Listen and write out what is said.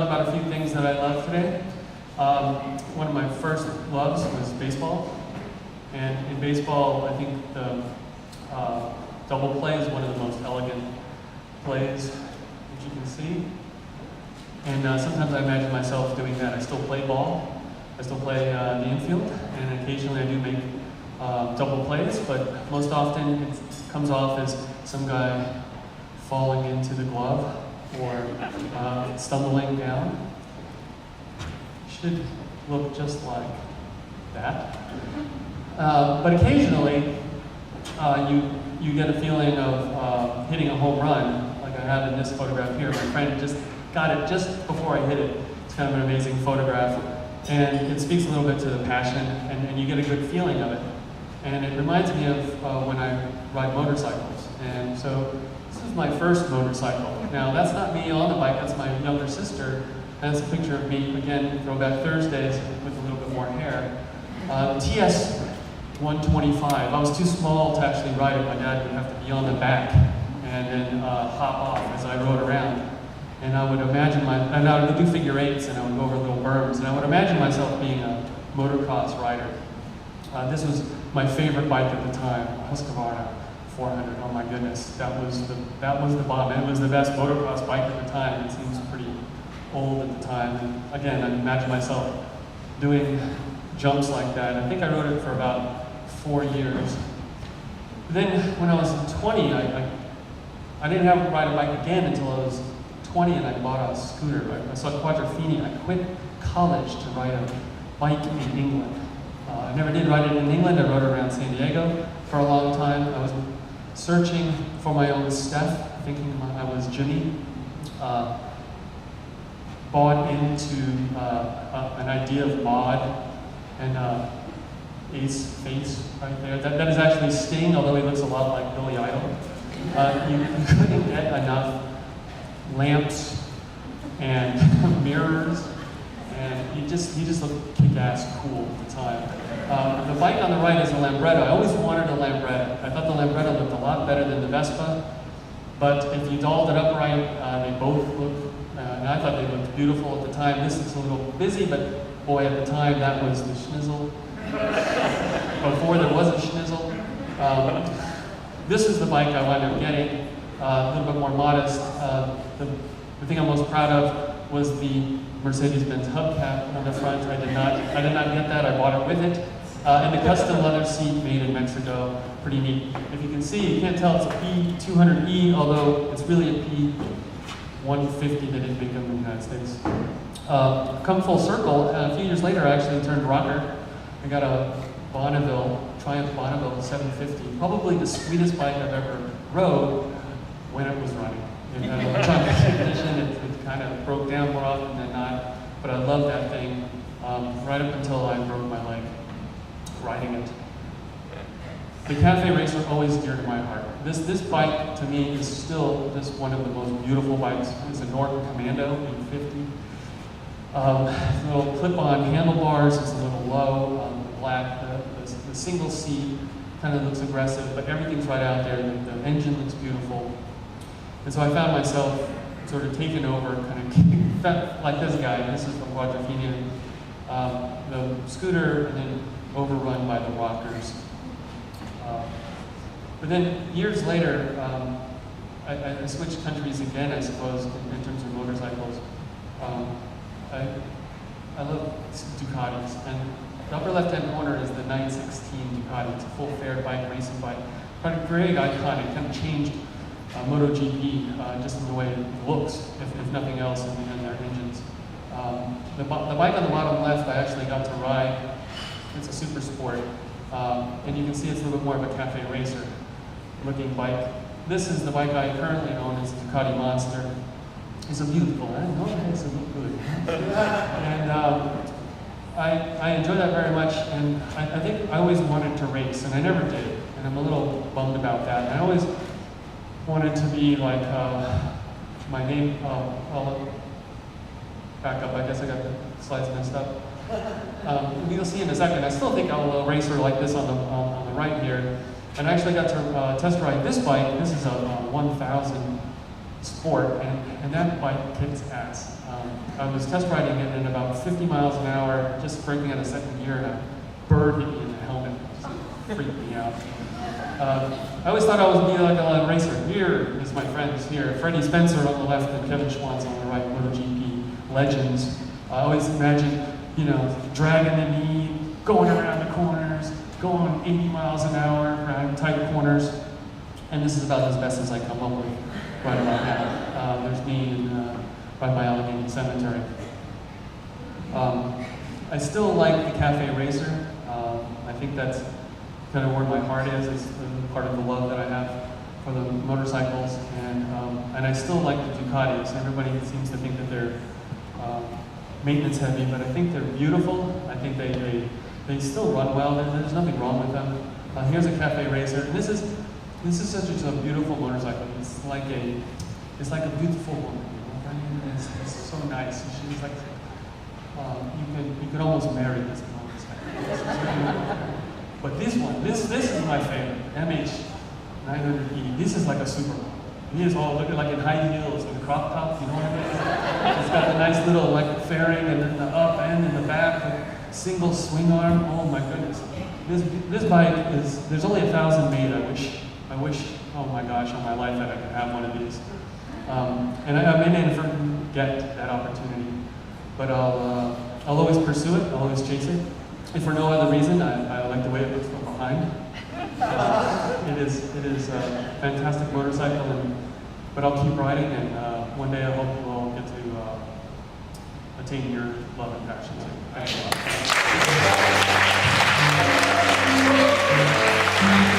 about a few things that I love today. One of my first loves was baseball. And in baseball, I think the double play is one of the most elegant plays that you can see. And sometimes I imagine myself doing that. I still play ball. I still play the infield. And occasionally I do make double plays, but most often it comes off as some guy falling into the glove or stumbling down. Should look just like that. But occasionally you get a feeling of hitting a home run, like I have in this photograph here. My friend just got it just before I hit it. It's kind of an amazing photograph. And it speaks a little bit to the passion, and you get a good feeling of it. And it reminds me of when I ride motorcycles. And so this is my first motorcycle. Now that's not me on the bike, that's my younger sister. That's a picture of me, again, Throwback Thursdays with a little bit more hair. TS 125. I was too small to actually ride it. My dad would have to be on the back and then hop off as I rode around. And I would imagine and I would do figure eights and I would go over little berms. And I would imagine myself being a motocross rider. This was my favorite bike at the time, Husqvarna 400. Oh my goodness, that was the bomb. And it was the best motocross bike at the time. It seems pretty old at the time. And again, I imagine myself doing jumps like that. I think I rode it for about 4 years. But then when I was 20, I didn't have to ride a bike again until I was 20 and I bought a scooter. I saw Quadrophenia. I quit college to ride a bike in England. I never did ride it in England. I rode it around San Diego for a long time. I was searching for my own Steph, thinking I was Jimmy. Bought into an idea of mod and Ace Face right there. That is actually Sting, although he looks a lot like Billy Idol. You couldn't get enough lamps and mirrors, and he just looked kick-ass cool at the time. The bike on the right is a Lambretta. I always wanted a Lambretta. I thought the Lambretta looked a lot better than the Vespa, but if you dolled it up right, they both look, and I thought they looked beautiful at the time. This is a little busy, but boy, at the time, that was the schnizzle. Before there was a schnizzle. This is the bike I wound up getting, a little bit more modest. The thing I'm most proud of was the Mercedes-Benz hubcap on the front. I did not get that. I bought it with it. And the custom leather seat made in Mexico. Pretty neat. If you can see, you can't tell it's a P200E, although it's really a P150. They didn't make them in the United States. Come full circle, a few years later I actually turned rocker. I got a Triumph Bonneville 750, probably the sweetest bike I've ever rode when it was running. In electronic condition, it kind of broke down more often than not, but I loved that thing right up until I broke my leg riding it. The Cafe Racer always dear to my heart. This bike to me is still just one of the most beautiful bikes. It's a Norton Commando 850. Little clip-on handlebars, it's a little low, black, the single seat kind of looks aggressive, but everything's right out there, the engine looks beautiful. And so I found myself sort of taken over, kind of like this guy. This is from Quadrophenia. The scooter, and then overrun by the rockers. But then years later, I switched countries again, I suppose, in terms of motorcycles. I love Ducatis, and the upper left-hand corner is the 916 Ducati. It's a full-fared bike, racing bike. Kind of very iconic, kind of changed MotoGP just in the way it looks, if nothing else, in their engines. The bike on the bottom left, I actually got to ride. It's a super sport, and you can see it's a little bit more of a cafe racer looking bike. This is the bike I currently own. It's a Ducati Monster. It's a beautiful, I know it makes it look good. And I enjoy that very much, and I think I always wanted to race, and I never did, and I'm a little bummed about that. I always wanted to be like my name, I'll back up, I guess I got the slides messed up. You'll see in a second, I still think I'm a racer like this on the right here, and I actually got to test ride this bike. This is a 1000 sport, and that bike kicks ass. I was test riding it at about 50 miles an hour, just braking out of second gear, and a bird hit me in the helmet. It freaked me out. I always thought I was be like a racer. Here is my friends here. Freddie Spencer on the left and Kevin Schwantz on the right, MotoGP legends. I always imagine, you know, dragging the knee, going around the corners, going 80 miles an hour around tight corners. And this is about as best as I come up with right about now. There's me by my Allegheny Cemetery. I still like the Cafe Racer. I think that's kind of where my heart is. It's part of the love that I have for the motorcycles, and I still like the Ducatis. Everybody seems to think that they're maintenance heavy, but I think they're beautiful. I think they still run well. There's nothing wrong with them. Here's a Cafe Racer, and this is such a beautiful motorcycle. It's like a beautiful woman. You know? I mean, it's so nice. She's like you could almost marry this motorcycle. But this one, this is my favorite, MH900E. This is like a supermodel. He is all looking like in high heels with a crop top, you know what I mean? It's got the nice little like fairing and then the up end and the back, with single swing arm. Oh my goodness. This bike is, there's only 1,000 made. I wish, oh my gosh, on my life that I could have one of these. And I may never get that opportunity, but I'll always pursue it, I'll always chase it. If for no other reason, I like the way it looks from behind. It is a fantastic motorcycle, but I'll keep riding, and one day I hope we'll get to attain your love and passion too. Thanks a lot.